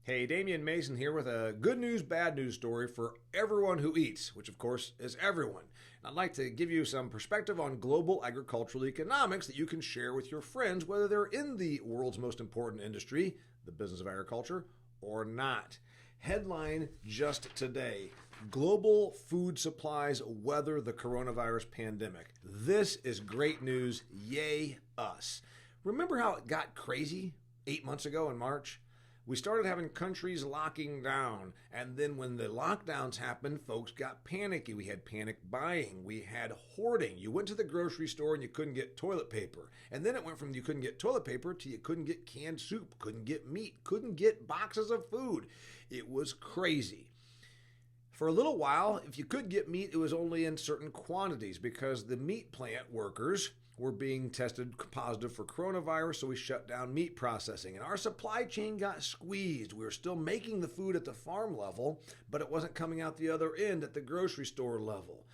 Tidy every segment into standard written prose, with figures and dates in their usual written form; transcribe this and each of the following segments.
Hey, Damian Mason here with a good news, bad news story for everyone who eats, which of course is everyone. I'd like to give you some perspective on global agricultural economics that you can share with your friends, whether they're in the world's most important industry, the business of agriculture, or not. Headline just today: global food supplies weather the coronavirus pandemic. This is great news. Yay, us. Remember how it got crazy 8 months ago in March? We started having countries locking down, and then when the lockdowns happened, folks got panicky. We had panic buying. We had hoarding. You went to the grocery store and you couldn't get toilet paper. And then it went from you couldn't get toilet paper to you couldn't get canned soup, couldn't get meat, couldn't get boxes of food. It was crazy. For a little while, if you could get meat, it was only in certain quantities because the meat plant workers were being tested positive for coronavirus, so we shut down meat processing. And our supply chain got squeezed. We were still making the food at the farm level, but it wasn't coming out the other end at the grocery store level.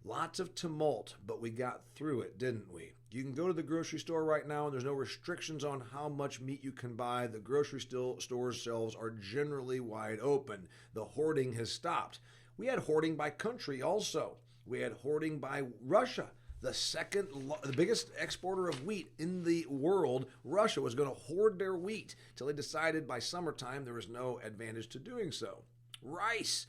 Lots of tumult, but we got through it, didn't we? You can go to the grocery store right now and there's no restrictions on how much meat you can buy. The grocery store shelves are generally wide open. The hoarding has stopped. We had hoarding by country also. We had hoarding by Russia. The biggest exporter of wheat in the world. Russia was going to hoard their wheat till they decided by summertime there was no advantage to doing so. Rice.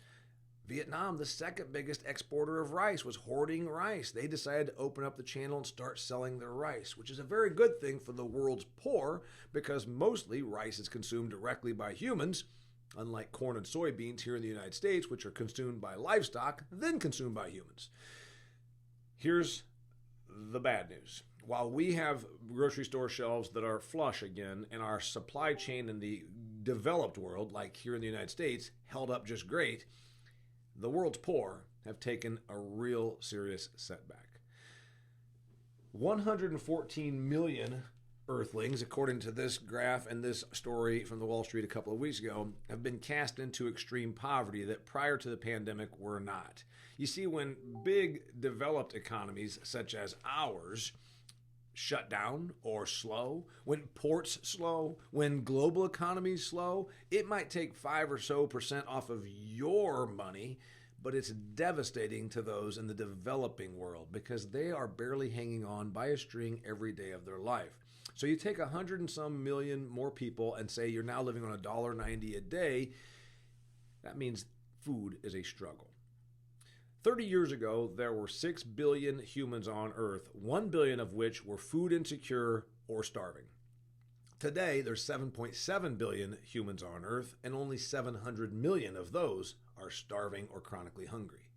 Vietnam, the second biggest exporter of rice, was hoarding rice. They decided to open up the channel and start selling their rice, which is a very good thing for the world's poor because mostly rice is consumed directly by humans, unlike corn and soybeans here in the United States, which are consumed by livestock, then consumed by humans. Here's the bad news. While we have grocery store shelves that are flush again and our supply chain in the developed world, like here in the United States, held up just great, the world's poor have taken a real serious setback. 114 million Earthlings, according to this graph and this story from the Wall Street a couple of weeks ago, have been cast into extreme poverty that prior to the pandemic were not. You see, when big developed economies such as ours shut down or slow, when ports slow, when global economies slow, it might take 5% or so off of your money, but it's devastating to those in the developing world because they are barely hanging on by a string every day of their life. So you take 100 and some million more people and say you're now living on $1.90 a day, that means food is a struggle. 30 years ago, there were 6 billion humans on Earth, 1 billion of which were food insecure or starving. Today, there's 7.7 billion humans on Earth, and only 700 million of those are starving or chronically hungry.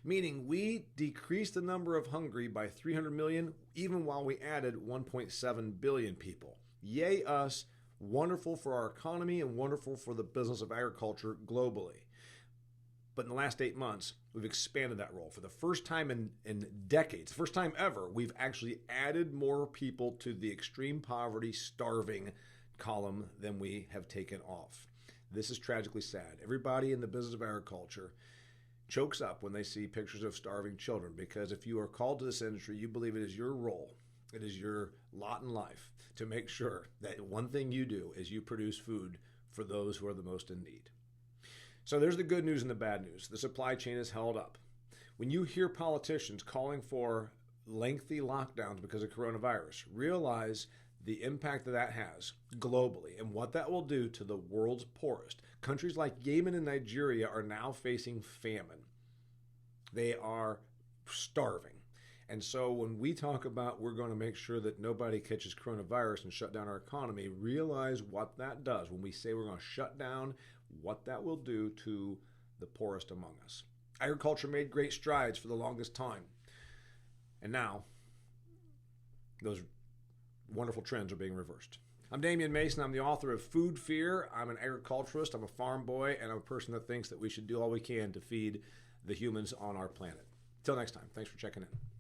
Meaning we decreased the number of hungry by 300 million, even while we added 1.7 billion people. Yay us, wonderful for our economy and wonderful for the business of agriculture globally. But in the last 8 months, we've expanded that role. For the first time in decades, first time ever, we've actually added more people to the extreme poverty, starving column than we have taken off. This is tragically sad. Everybody in the business of agriculture chokes up when they see pictures of starving children because if you are called to this industry, you believe it is your role, it is your lot in life to make sure that one thing you do is you produce food for those who are the most in need. So there's the good news and the bad news. The supply chain is held up. When you hear politicians calling for lengthy lockdowns because of coronavirus, realize the impact that has globally and what that will do to the world's poorest. Countries like Yemen and Nigeria are now facing famine. They are starving. And so when we talk about we're going to make sure that nobody catches coronavirus and shut down our economy, realize what that does. When we say we're going to shut down, what that will do to the poorest among us. Agriculture made great strides for the longest time. And now, those wonderful trends are being reversed. I'm Damian Mason. I'm the author of Food Fear. I'm an agriculturalist. I'm a farm boy, and I'm a person that thinks that we should do all we can to feed the humans on our planet. Till next time, thanks for checking in.